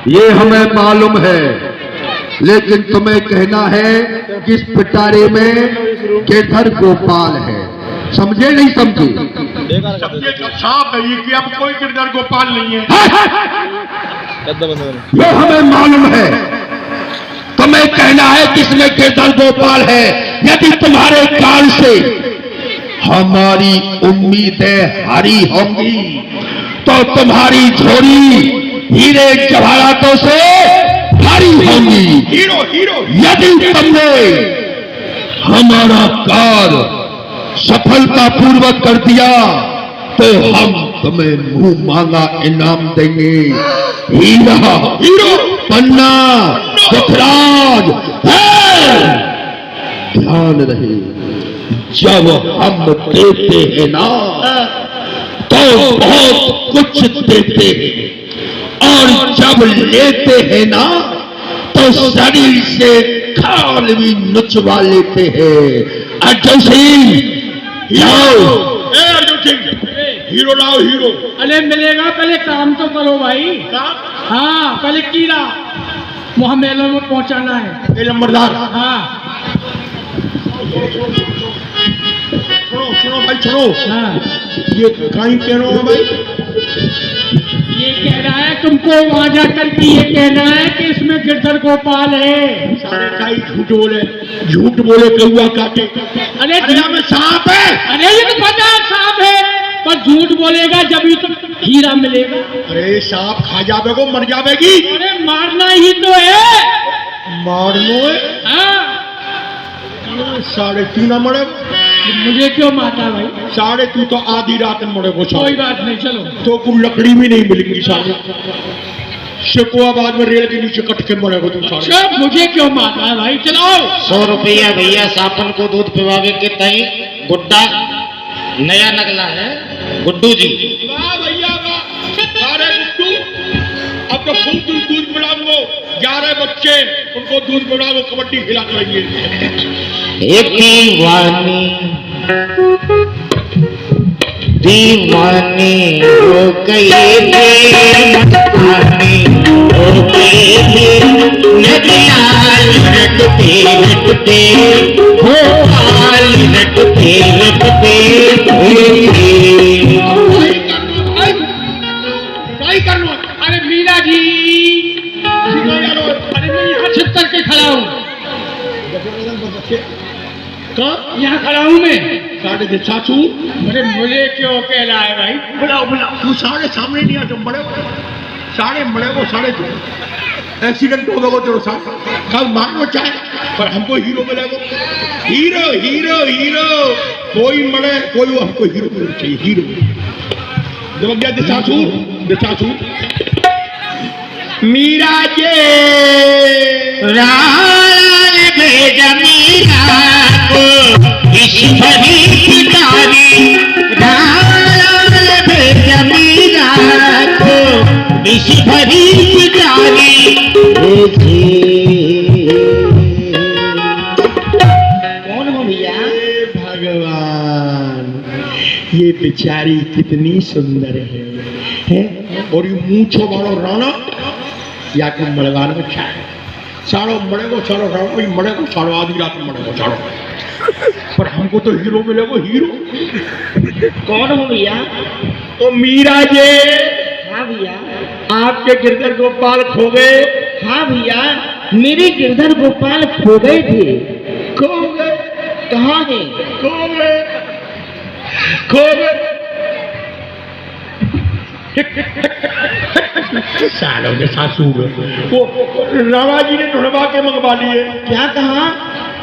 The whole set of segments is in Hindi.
ये हमें मालूम है, लेकिन तुम्हें कहना है कि इस पिटारे में गिरधर गोपाल है। समझे नहीं समझे? साफ है ये कि अब कोई गिरधर गोपाल नहीं है। ये हमें मालूम है, तुम्हें कहना है कि इसमें गिरधर गोपाल है। यदि तुम्हारे कान से हमारी उम्मीदें हरी होंगी तो तुम्हारी झोली हीरे जवाहरातों से भारी होंगी। Hero hero. यदि तुमने हमारा कार्य सफलतापूर्वक कर दिया तो हम तुम्हें मुंह मांगा इनाम देंगे। हीरा, हीरो, पन्ना, पुखराज। ध्यान रहे, जब हम देते हैं ना तो बहुत कुछ देते हैं, और जब लेते हैं ना तो शरीर से खाल भी नुचवा लेते हैं। अर्जुन सिंह लाओ। अर्जुन सिंह, हीरो लाओ हीरो। अरे मिलेगा, पहले काम तो करो भाई। हाँ, पहले कीड़ा वहां मेलों में पहुंचाना है। ये नंबरदार। हाँ सुनो भाई सुनो। हाँ, ये कहीं कह रहा हूँ भाई, ये कह रहा है तुमको वहां जाकर के ये कहना है कि इसमें गिरधर गोपाल है। सारे काई झूठ बोले कौआ काटे। अरे में सांप है। अरे ये तो पता है सांप है, पर झूठ बोलेगा जब ही तो हीरा मिलेगा। अरे सांप खा जावे को मर जावेगी। अरे मारना ही तो है। मारनो है। हाँ, 3:30 मरे। मुझे क्यों मारता भाई? 2:30 तो आधी रात में मरे को। कोई बात नहीं, चलो। तो कुछ लकड़ी भी नहीं मिलेगी सारे। शिकोआबाद में रेल के नीचे कट के मरे को तुम सारे। सब मुझे क्यों मारता है भाई? चलाओ। 100 रुपया भैया सापन को दूध पिवावे के तई गुड्डा नया नगला है गुड्डू जी। वाह भैया वाह। अरे गुड्डू, अब तो फुल दूध पिलाओ। 11 बच्चे, उनको दूध पिलाओ, कबड्डी खिला करेंगे। एक दीवानी हो गए थे, मस्तानी हो गए थे, नदियाल रटते रटते हो हाल रटते रटते। अरे मीरा जी, अरे मैं यहाँ छिप करके खड़ा हूँ। यहाँ खड़ा हूँ मैं। साढ़े चाचू। अरे मुझे क्यों कह रहा है भाई? बुलाओ बुलाओ। तू साढ़े सामने नहीं आ, तुम बड़े साढ़े मरे को साढ़े एक्सीडेंट हो गया तेरे साथ। कल मारो चाहे, पर हमको हीरो मिलेगा। Hero hero hero. कोई मरे कोई हमको हीरो मिलना चाहिए। हीरो जब गया चाचू मीरा जे राल भेजा मीरा को इस भरी पिटारी, राल भेजा मीरा को इस भरी पिटारी। कौन हो भैया? भगवान, ये बेचारी कितनी सुंदर है? और ये मूछो वालों राणा या कि मड़गान में छाए साड़ो मड़े को साड़ो राणो मड़े को साड़ो आधी रात में मड़े को साड़ो। पर हमको तो हीरो मिलेगा। हीरो कौन हो भैया? तो मीरा जे। हाँ भैया। आपके गिरधर गोपाल खो गए। हाँ भैया, मेरे गिरधर गोपाल खो गए थे। खो गए? कहाँ है? खो गए खो गए। सालों के सासू वो राणा जी ने ढूंढवा के मंगवा लिए। क्या कहा?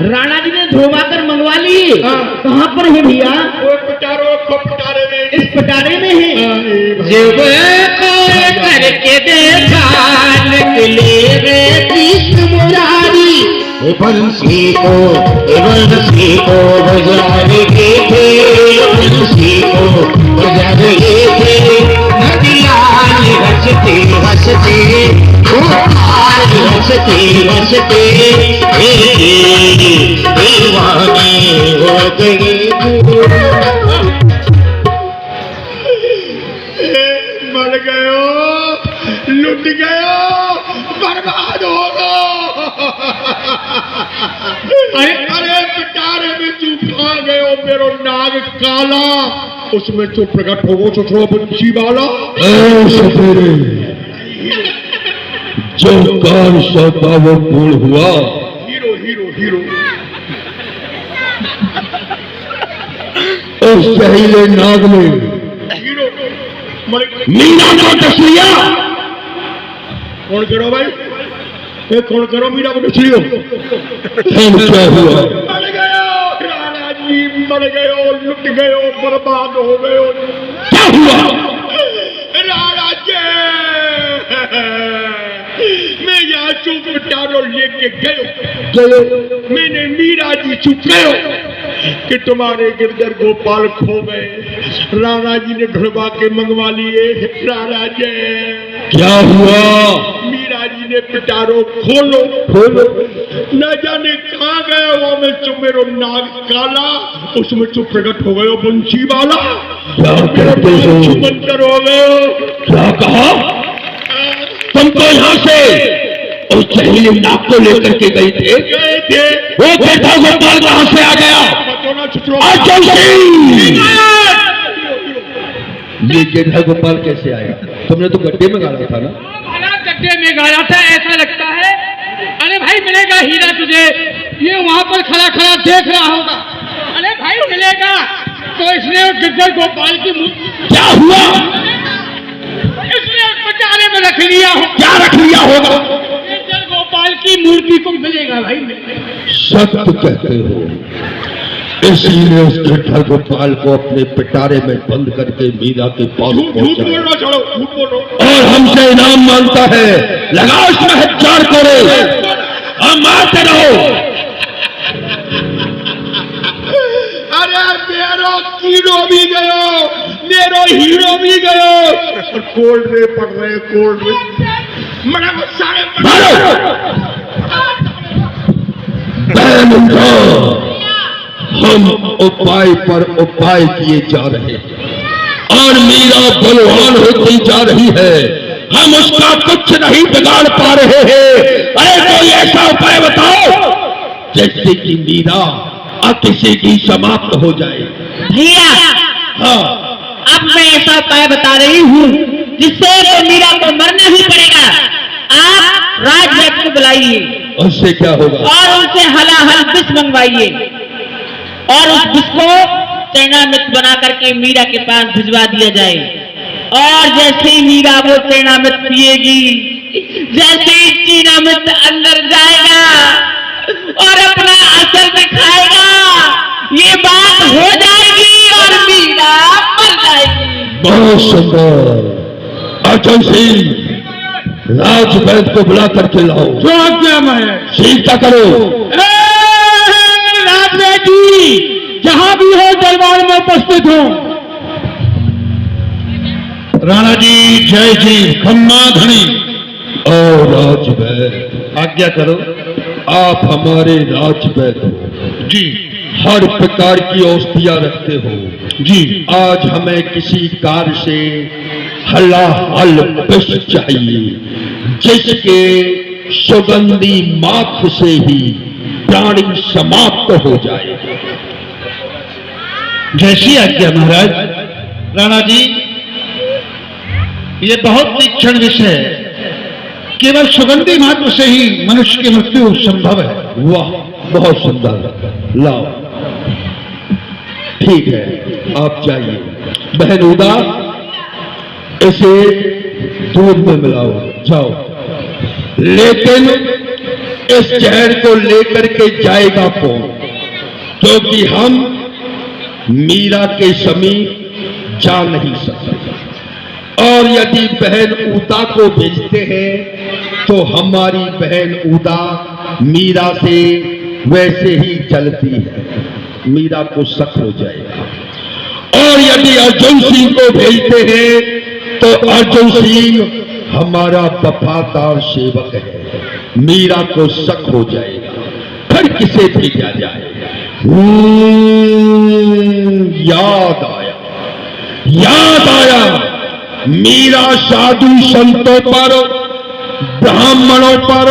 राणा जी ने धोबा कर मंगवा लिए? हाँ। कहाँ पर है भैया? वो पिटारे में। इस पिटारे में है। जब को करके देखा निकले रे कृष्ण मुरारी, बंसी को बजा रहे थे, बंसी को बजा रहे थे। नदियाल हंसते हंसते हंसते हंसते दीवाने हो गए। मर गयो, लुट गयो, बर्बाद हो गो। अरे पिटारे में तू खा गए हो मेरो नाग काला, उसमें तो प्रकट हो गो छोटो बंसी वाला। सवेरे जो कार सौदा वो पूर्ण हुआ। हीरो हीरो हीरो उस जहरीले नाग ने हीरो मीरा को डस लिया। कौन करो भाई, ये कौन करो मीरा को डस लियो। क्या हुआ? मर गयो राणा जी, मर गयो, लुट गयो, बर्बाद हो गयो। क्या हुआ? राणा जी मैं यहाँ चुप पिटारो लेके गयो, मैंने मीरा जी चुप गयो कि तुम्हारे गिरधर गोपाल खो गए, राणा जी ने ढूंढवा के मंगवा लिए। राणा जी क्या हुआ? मीरा जी ने पिटारो खोलो, न जाने कहाँ गए वो में चुमेरो नाग काला, उसमें चुप प्रकट हो गयो बंसी वाला। क्या कहते हो? छुपंतर हो गयो। क्या कहा? तुम तो यहाँ से उस जहरीले नाग को लेकर के गए थे। वो गिरधर गोपाल कहाँ से आ गया? ये गिरधर गोपाल कैसे आया? तुमने तो गड्ढे में गाड़ा था ना? गड्ढे में गाड़ा था ऐसा लगता है। अरे भाई मिलेगा हीरा तुझे, ये वहाँ पर खड़ा खड़ा देख रहा होगा। अरे भाई मिलेगा तो इसने गिरधर गोपाल की क्या हुआ? इसने पिटारे में रख लिया हो। क्या रख लिया होगा? गिरधर गोपाल की मूर्ति को मिलेगा भाई, मिलेगा। सत्य कहते हो, इसीलिए उस गिरधर गोपाल को अपने पिटारे में बंद करके मीरा के पास पहुंचाया और हमसे इनाम मांगता है। लगा उसमें हथियार करे और मारते रहो। अरे मेरो कीड़ो भी गयो, मेरो हीरो भी गयो, और कोल्ड रे पड़ रहे कोल्ड रे मना सारे मारो हम उपाय पर उपाय किए जा रहे हैं और मीरा बलवान होती जा रही है। हम उसका कुछ नहीं बिगाड़ पा रहे हैं। अरे कोई ऐसा उपाय बताओ जिससे कि मीरा किसी की समाप्त हो जाए। भैया हाँ, अब मैं ऐसा उपाय बता रही हूँ जिससे तो मीरा को मरना ही पड़ेगा। आप राजवैद्य को बुलाइए उससे क्या होगा? और उनसे हलाहल विष मंगवाइए और उस विष को चरणामृत बना करके मीरा के पास भिजवा दिया जाए। और जैसे ही मीरा वो चरणामृत पिएगी, जैसे ही चरणामृत अंदर जाएगा और अपना असर दिखाएगा, ये बात हो जाएगी और मीरा मर जाएगी। बहुत सुंदर। अर्जुन सिंह, राजवैद्य को बुला करके लाओ। जो आज्ञा में शीघ्रता करो। राजवैद्य जी जहां भी हो दरबार में उपस्थित हो। राणा जी जय जी, खम्मा धनी। और राजवैद्य आज्ञा करो। आप हमारे राजवैद्य हो जी। हर प्रकार की औषधियां रखते हो जी। आज हमें किसी कार्य से हलाहल विष चाहिए जिसके सुगंधी मात्र से ही प्राणी समाप्त हो जाए। जैसी आज्ञा महाराज। राणा जी, ये बहुत तीक्ष्ण विषय है। केवल सुगंधी मात्र से ही मनुष्य की मृत्यु संभव है। वाह, बहुत सुंदर। लाओ, ठीक है, आप जाइए। बहन उदा, इसे दूध में मिलाओ, जाओ। लेकिन इस जहर को लेकर के जाएगा कौन? क्योंकि हम मीरा के समीप जा नहीं सकते और यदि बहन उदा को भेजते हैं तो हमारी बहन उदा मीरा से वैसे ही जलती है, मीरा को शक हो जाएगा। और यदि अर्जुन सिंह को भेजते हैं तो अर्जुन सिंह हमारा वफादार सेवक है, मीरा को शक हो जाएगा। फिर किसे भेजा जाए? याद आया, मीरा साधु संतों पर ब्राह्मणों पर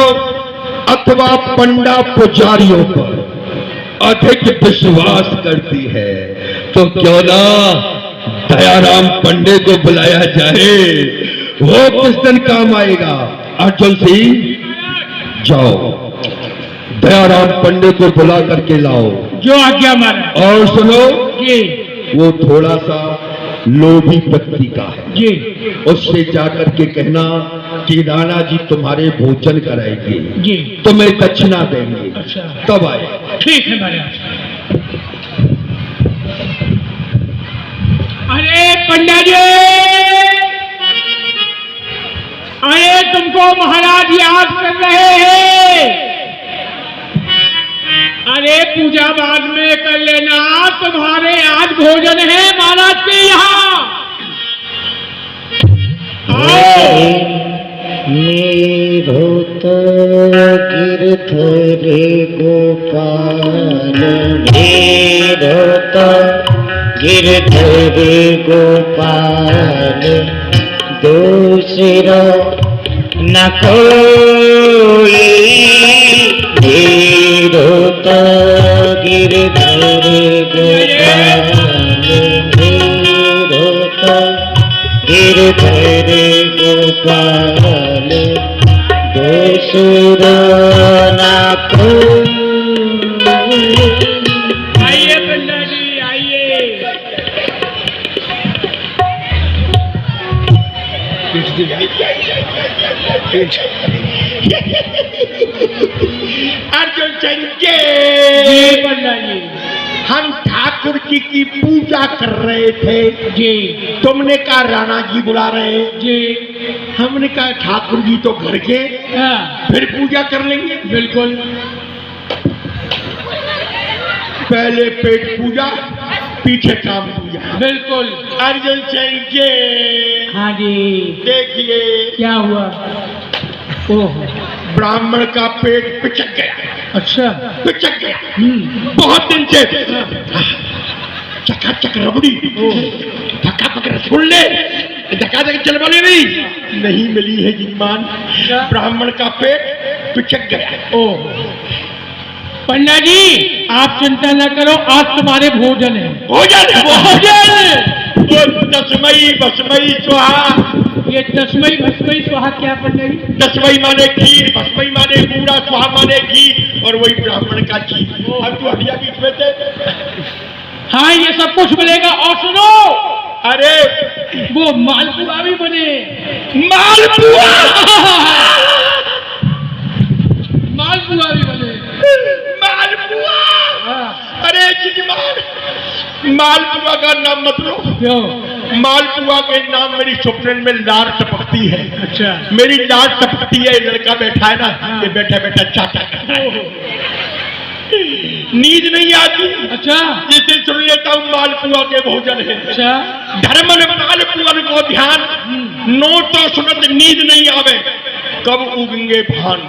अथवा पंडा पुजारियों पर अधिक विश्वास करती है, तो क्यों ना दयाराम पंडे को बुलाया जाए, वो किस दिन काम आएगा। अर्जुन सिंह जाओ, दयाराम पंडे को बुला करके लाओ। जो आज्ञा महाराज। और सुनो, जी वो थोड़ा सा लोभी व्यक्ति का है जी। उससे जाकर के कहना कि राणा जी तुम्हारे भोजन कराएंगे, जी तुम्हें दक्षिणा देंगे, अच्छा तब आए। ठीक है महाराज। अरे पंडा जी, अरे तुमको महाराज याद कर रहे हैं। अरे पूजा बाद में कर लेना, तुम्हारे आज भोजन है महाराज के यहाँ। आओ। मेरो तो गिरधर गोपाल, मेरो तो गिरधर गोपाल, दूसरा न कोई, मेरो तो गिरधर गोपाल, मेरो तो गिरधर गोपाल, दूसरा न कोई। आइए पंडा जी आइए। अर्जुन जी संजय, पंडा जी। हम ठाकुर जी की पूजा कर रहे थे, जी तुमने कहा राणा जी बुला रहे हैं। जी हमने कहा ठाकुर जी तो घर के, हाँ फिर पूजा कर लेंगे। बिल्कुल। पहले पेट पूजा, पीछे काम पूजा। बिल्कुल। अर्जुन संजय, हाँ जी देखिए क्या हुआ। ओह ब्राह्मण का पेट पिचक गया, अच्छा। पिचक गया बहुत दिन से। चकाचक रबड़ी, धक्का पकड़ रसगुल्ले, धक्का चल वाले नहीं मिली है जीमान। ब्राह्मण का पेट पिचक गया। ओह पंडा जी आप चिंता न करो, आज तुम्हारे भोजन है। भोजन भोजन, वो दसमई बसमई स्वाहा। ये दसमई भस्मई स्वाहा क्या पंडा जी। दसमई माने खीर, भस्मई माने पूरा, स्वाहा माने घी, और वही ब्राह्मण का घी। अब तो हटिया बीच में थे। हाँ ये सब कुछ मिलेगा। और सुनो, अरे वो मालपुआ भी बने। मालपुआ, मालपुआ भी बने। मालपुआ, हाँ। अरे जजमान, मालपुआ का नाम मत लो। क्यों। मालपुआ के नाम मेरी स्वप्न में लार टपकती है। अच्छा। मेरी लार टपकती है, ये लड़का बैठा है ना, ये बैठा बैठा चाटा करता है। नींद नहीं आती। अच्छा। जिस दिन सुन लेता हूँ मालपुआ के भोजन है। अच्छा। धर्मन मालपुअन को ध्यान, नो तो सुनत नींद नहीं आवे, कब उगेंगे भान।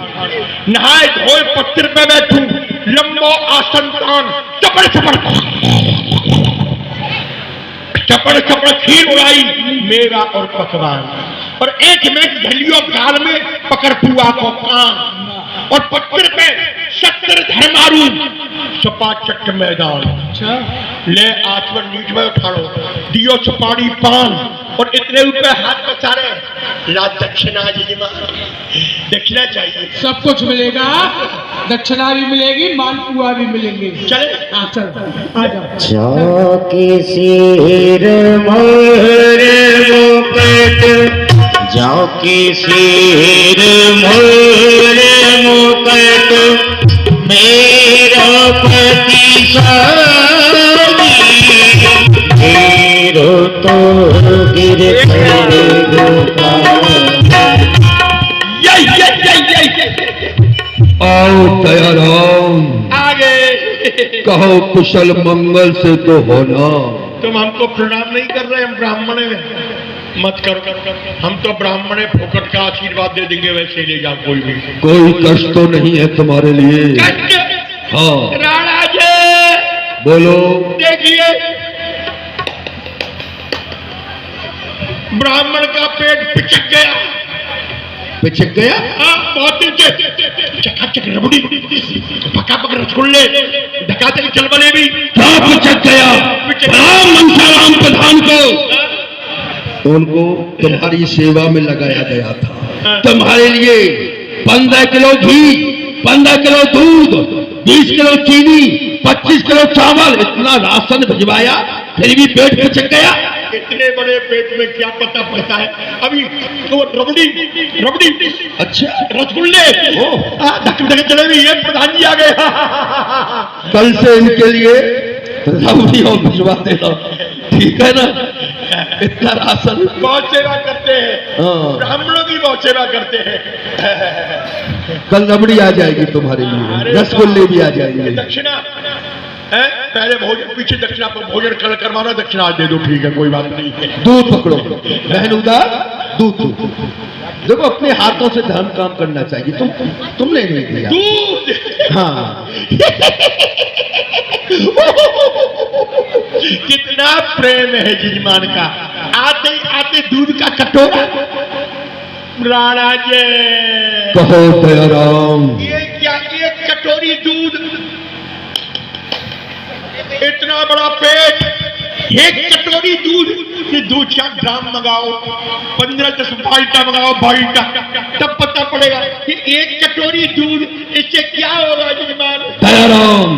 नहाए धोए पत्थर पे बैठूं, लंबो आसन तान, चपड़ चपड़ चपड़ चपड़ खीर उड़ाई, मेवा और पकवान, और एक में झलियों गाल में पकड़ पुआ को कान, और पत्थर पे 70 धर्मारू, सपा चट्ट मैदान। अच्छा। ले आचमन नीच में उठाड़ो, दियो सुपारी पान, और इतने रुपए हाथ में सारे, ला दक्षिणा जजमान, दक्षिणा चाहिए। सब कुछ मिलेगा, दक्षिणा भी मिलेगी, मालपुआ भी मिलेंगे। चले। हाँ चल आ जाओ। चौकी सिर मोर मुकुट, जाओ की सिर मोर मुकुट, मेरा पति स्वामी, मेरो तो गिरधर गोपाल। आओ दयाराम, आगे कहो कुशल मंगल से तो होना। तुम हमको प्रणाम नहीं कर रहे, हम ब्राह्मण हैं। मत करो, हम तो ब्राह्मण है, फोकट का आशीर्वाद दे देंगे, वैसे ले जाओ कोई भी। कोई कष्ट तो नहीं है तुम्हारे लिए। कष्ट? हाँ राणा जी बोलो। देखिए, ब्राह्मण का पेट पिचक गया, पिचक गया। बहुत दिन से चकाचक रबड़ी पका पक रसगुल्ले ढकाते चल बने भी क्या पिचक गया? राम मनसाराम प्रधान को, उनको तुम्हारी सेवा में लगाया गया था। तुम्हारे लिए 15 किलो घी, 15 किलो दूध, 20 किलो चीनी, 25 किलो चावल, इतना राशन भिजवाया, फिर भी पेट पिचक गया। इतने बड़े पेट में क्या पता पड़ता है। अभी तो रबड़ी रबड़ी अच्छा, रसगुल्ले धक धक चले भी ये प्रधान जी आ गए। कल से इनके लिए रबड़ी और भिजवा देना, ठीक है ना? इतना राशन। बहुत सेवा करते हैं, हाँ। ब्राह्मणों की बहुत सेवा करते हैं। कल रबड़ी आ जाएगी तुम्हारे लिए, रसगुल्ले भी आ जाएंगे। दक्षिणा है, पहले भोजन पीछे दक्षिणा, पर भोजन कल करवाना, दक्षिणा आज दे दो, ठीक है कोई बात नहीं है। दूध पकड़ो बहन, उदार दूध दो। देखो अपने हाथों से धर्म काम करना चाहिए, तुमने नहीं दिया दूध। हाँ। कितना प्रेम है जजमान का। आते आते दूध का कटोरा। राणा जी कहो दयाराम। ये क्या, एक कटोरी दूध, इतना बड़ा पेट, एक कटोरी दूध। ये 2-4 ड्राम मंगाओ, 15-10 बाल्टा मंगाओ, बाल्टा, तब पता पड़ेगा कि एक कटोरी दूध इससे क्या होगा जजमान। दयाराम,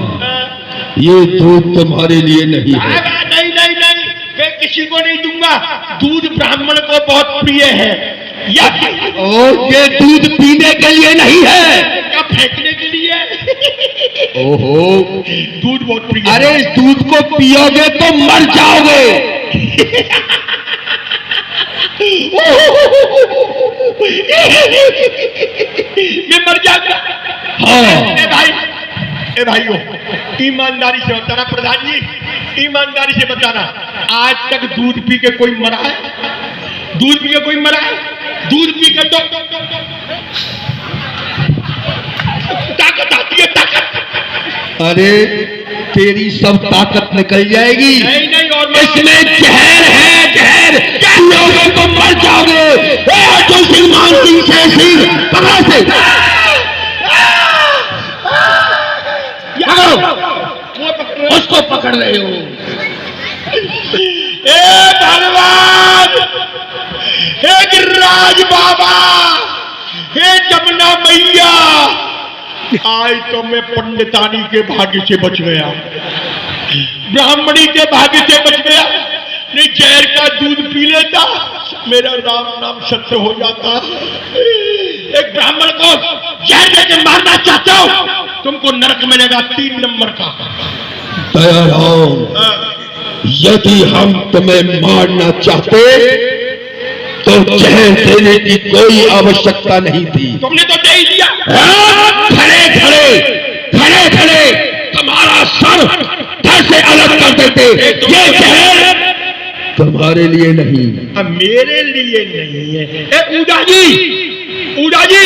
ये दूध तुम्हारे लिए नहीं है। नहीं नहीं नहीं, मैं किसी को नहीं दूंगा। दूध ब्राह्मण को बहुत प्रिय है। और ये दूध पीने के लिए नहीं है, क्या फेंकने के लिए? ओहो, दूध बहुत प्रिय। अरे इस दूध को पियोगे तो मर जाओगे। मैं मर जाऊंगा। हाँ। ए भाइयों, ईमानदारी से बताना प्रधान जी, ईमानदारी से बताना, आज तक दूध पी के कोई मरा है? दूध पी के कोई मरा है? दूध पी के तो ताकत आती है, ताकत। अरे तेरी सब ताकत निकल जाएगी। नहीं नहीं, और इसमें जहर है, जहर पियोगे तो मर जाओगे। तुलसीमान सिंह से सिंह पकड़ा से उसको पकड़ रहे हो। ए भगवान, हे गिरिराज बाबा, हे जमुना मैया, आज तो मैं पंडितानी के भाग्य से बच गया, ब्राह्मणी के भाग्य से बच गया। नहीं जहर का दूध पी लेता, मेरा राम नाम सत्य हो जाता। एक ब्राह्मण को जहर देके मारना चाहता हूं, तुमको नरक मिलेगा 3 नंबर का। दयाराम, यदि हम तुम्हें मारना चाहते तो जहर देने की कोई आवश्यकता नहीं थी। तुमने तो दे ही दिया। खड़े खड़े खड़े खड़े तुम्हारा सर धड़ से अलग कर देते। ये जहर तुम्हारे लिए नहीं। मेरे लिए नहीं है। ए ऊदा जी, ऊदा जी,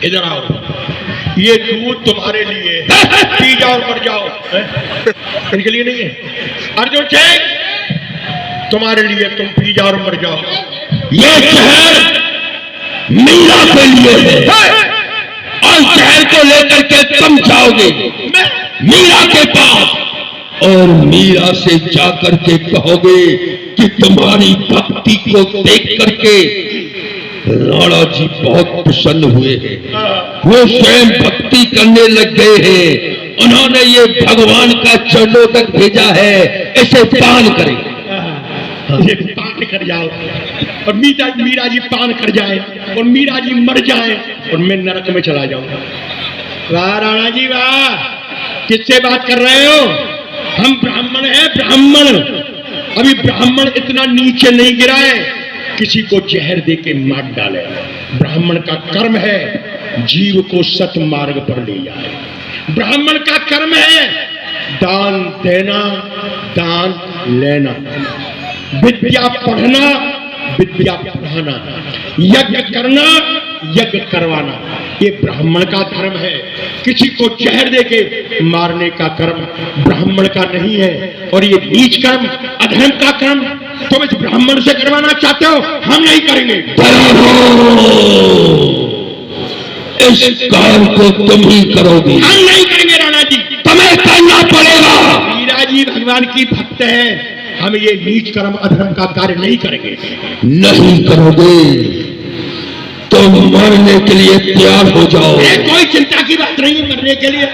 इधर आओ, ये दूध तुम्हारे लिए है, पी जाओ और मर जाओ। इनके लिए नहीं है। अर्जुन सिंह, तुम्हारे लिए, तुम पी जाओ और मर जाओ। ये जहर मीरा के लिए है, और जहर को लेकर के तुम जाओगे मीरा के पास, और मीरा से जाकर के कहोगे कि तुम्हारी भक्ति को देख करके राणा जी बहुत प्रसन्न हुए हैं, वो स्वयं भक्ति करने लग गए हैं, उन्होंने ये भगवान का चरणों तक भेजा है, इसे पान करें। ये पान कर जाओ, और मीरा जी पान कर जाए, और मीरा जी मर जाए, और मैं नरक में चला जाऊंगा। वाह राणा जी वाह, किससे बात कर रहे हो? हम ब्राह्मण हैं, ब्राह्मण। अभी ब्राह्मण इतना नीचे नहीं गिरा है किसी को जहर दे के मार डाले। ब्राह्मण का कर्म है जीव को सत मार्ग पर ले जाए। ब्राह्मण का कर्म है दान देना, दान लेना, विद्या पढ़ना, विद्या पढ़ाना, यज्ञ करना, यज्ञ करवाना, ये ब्राह्मण का धर्म है। किसी को जहर देके मारने का कर्म ब्राह्मण का नहीं है। और ये नीच कर्म, अधर्म का कर्म तुम इस ब्राह्मण से करवाना चाहते हो, हम नहीं करेंगे। इस कार्य को तुम ही करोगे। हम नहीं करेंगे राणा जी, तुम्हें करना पड़ेगा। मीरा जी भगवान की भक्त है, हम ये नीच कर्म अधर्म का कार्य नहीं करेंगे। नहीं करोगे तो मरने के लिए तैयार हो जाओ। कोई चिंता की बात नहीं, मरने के लिए।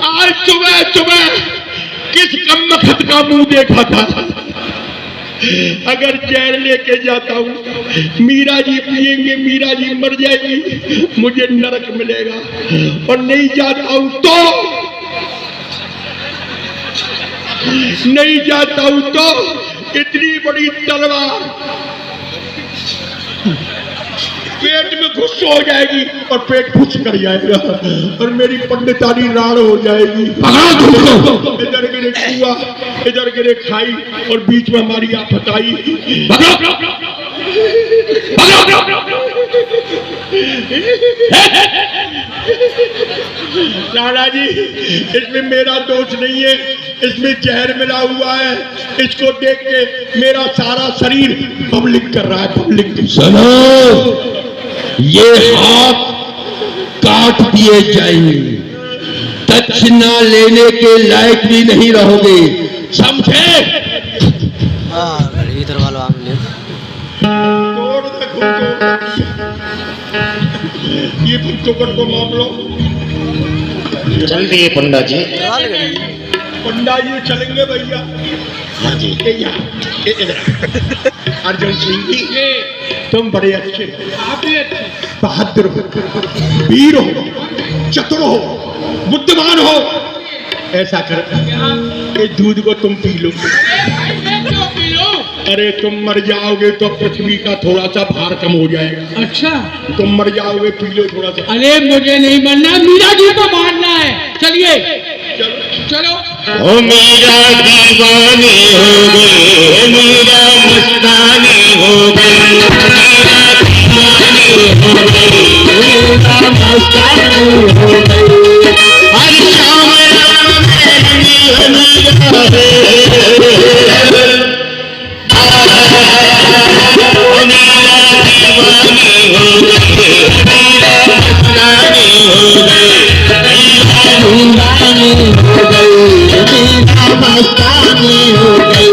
आज सुबह सुबह किस कम्मखत का मुंह देखा था। अगर जहर लेके जाता हूं, मीरा जी पिएंगे, मीरा जी मर जाएगी, मुझे नरक मिलेगा। और नहीं जाता हूं तो इतनी बड़ी तलवार पेट में घुस हो जाएगी और पेट घुस कर जाएगा और मेरी पंडितानी राड़ हो जाएगी। इधर गिरे कुआ, इधर गिरे खाई और बीच में हमारी आफत आई। राणा जी, इसमें मेरा दोष नहीं है, इसमें जहर मिला हुआ है। इसको देख के मेरा सारा शरीर पब्लिक कर रहा है, पब्लिक। सुनो, ये हाथ काट दिए जाएंगे, दक्षिणा लेने के लायक भी नहीं रहोगे, समझे? इधर वाला आमले तोड़ दे ये चौकट को माप लो। चल दिए पंडा जी। पंडा जी चलेंगे भैया। हाँ जी। अर्जुन सिंह जी, तुम बड़े अच्छे, आप भी अच्छे। बहादुर हो, वीर हो, चतुर हो, बुद्धिमान हो। ऐसा कर, इस दूध को तुम पी लो। अरे तुम मर जाओगे तो पृथ्वी का थोड़ा सा भार कम हो जाएगा। अच्छा, तुम मर जाओगे, पी लो थोड़ा सा। अरे मुझे नहीं मरना, मीरा जी को मारना है। चलिए चलो। ओ मीरा दीवानी हो गई, मीरा मस्तानी हो गई, मीरा दीवानी हो गई, मीरा मस्तानी हो गई। हर शाम राम मीरा है, ओ मीरा दीवानी हो गई, मीरा मस्तानी हो गई, मीरा दीवानी हो गई, मीरा मस्तानी हो गई।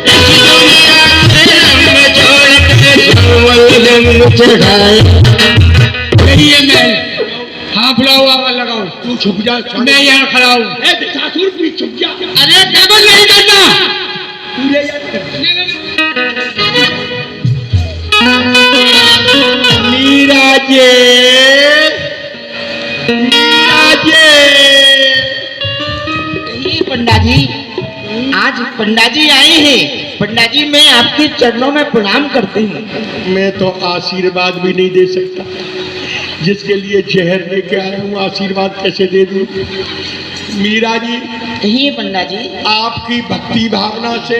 इस दुनिया में हम छोड़ के जंगल रंग चढ़ाए। यही है महल। हाँ, बुलाओ, आवाज लगाओ। तू छुप जा, मैं यहाँ खड़ा हूँ। सासुर भी छुप जा। अरे डबल नहीं करना। मीरा जी, मीरा जी। कहिए पंडा जी, आज पंडा जी आए हैं। पंडा जी, मैं आपके चरणों में प्रणाम करती हूँ। मैं तो आशीर्वाद भी नहीं दे सकता, जिसके लिए जहर लेके आया हूँ आशीर्वाद कैसे दे दूँ। मीरा जी, कहिए पंडा जी। आपकी भक्ति भावना से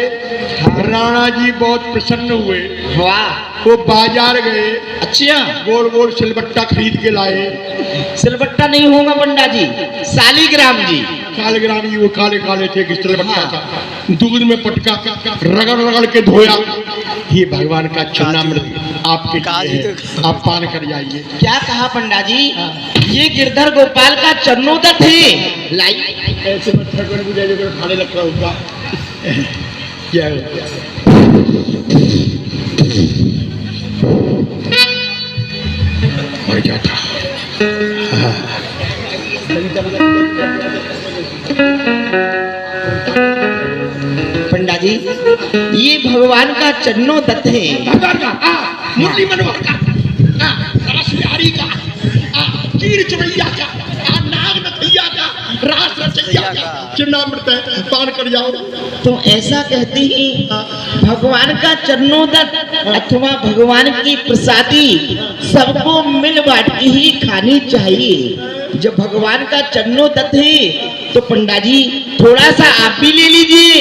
राणा जी बहुत प्रसन्न हुए। वाह, वो बाजार गए, अच्छा। गोल गोल सिलबट्टा खरीद के लाए। सिलबट्टा नहीं होगा पंडा जी, शालिग्राम जी। शालिग्राम जी वो काले काले थे कि सिलबट्टा था। दूध में पटका रगड़ रगड़ के धोया। ये भगवान का चरणामृत आपके लिए है, आप पान कर जाइए। क्या कहा पंडा जी? ये गिरधर गोपाल का चरणोदक है। लाई ऐसे मत खाने लग रहा होगा। क्या मर जाता। पंडा जी, ये भगवान का चरणोदक है। भगवान का, मुरली मनोहर का, रास बिहारी का, चीर चुरैया का, नाग नथैया का, रास रचैया का चरणामृत है, पान कर जाओ। तो ऐसा कहते हैं भगवान का चरणोदक अथवा भगवान की प्रसादी सबको मिल बांट के ही खानी चाहिए। जब भगवान का चरणोदक है तो पंडा जी थोड़ा सा आप भी ले लीजिए।